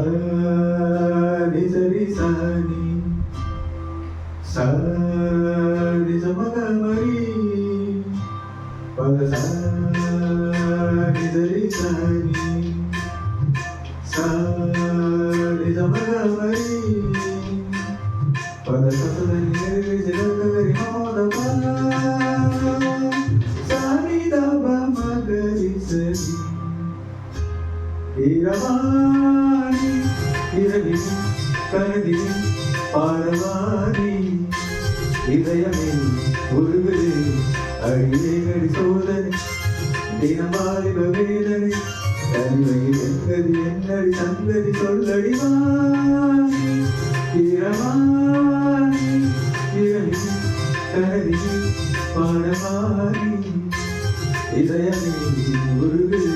சரி சரி சனி சரி சமகமரி பத சரி சரி சனி சரி சமகமரி பத சரி சரி மோதபா சரி தப மகரி சரி இரவாணி இரவினி கனவினி பாரவாணி இதயமே உருகுது அடியேகடி சோதனை தினமாலிப வேதனை தனிமையில் எங்கதி என்னடி சங்கதி சொல்லடி வாணி இரவாணி இரவினி கனவினி பாரவாணி இதயமே உருகுது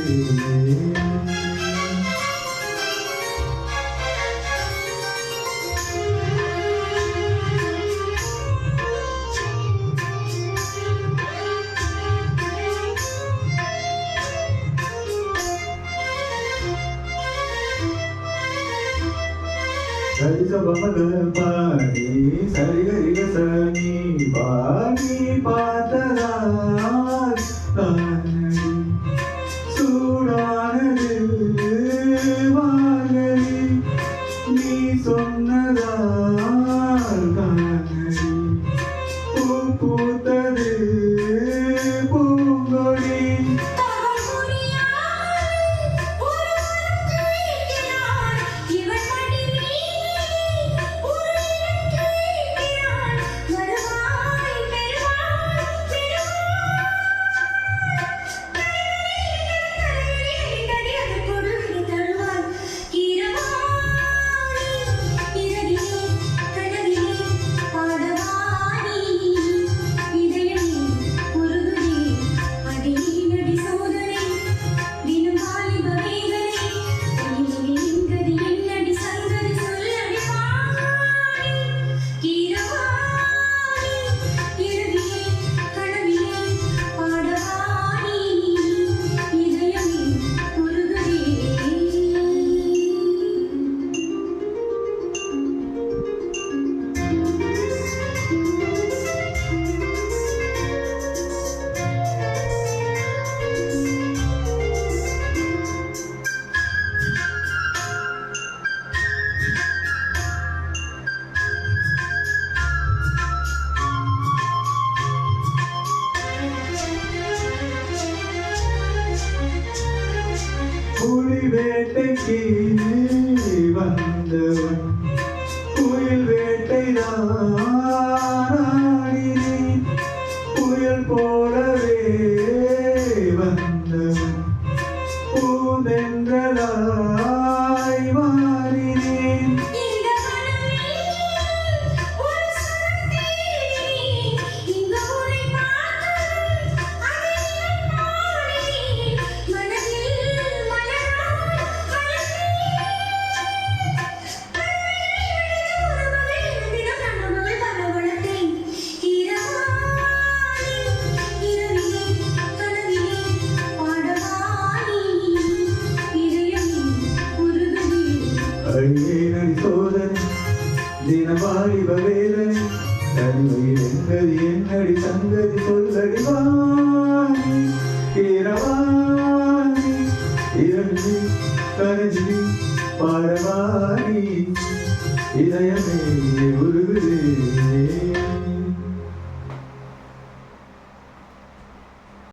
சரி சபமக பாடி சரி கரிக சனி பாடி பார்த்ததால் தானடி சூடானது வானடி நீ சொன்னதால் தானடி பூ பூத்தது பூங்கொடி புலி வேட்டைக்கு வந்தவன் புயல் வேட்டைதான் புயல் போலவே வந்தவன் பூந்தென்றலாய் மாறினேன் அடியேனடி சோதனை தினமாலிப வேதனை தனிமையில் எங்கதி என்னடி சங்கதி சொல்லடி வாணி இரவாணி இரவி கரஜி பாடவாணி இதயமே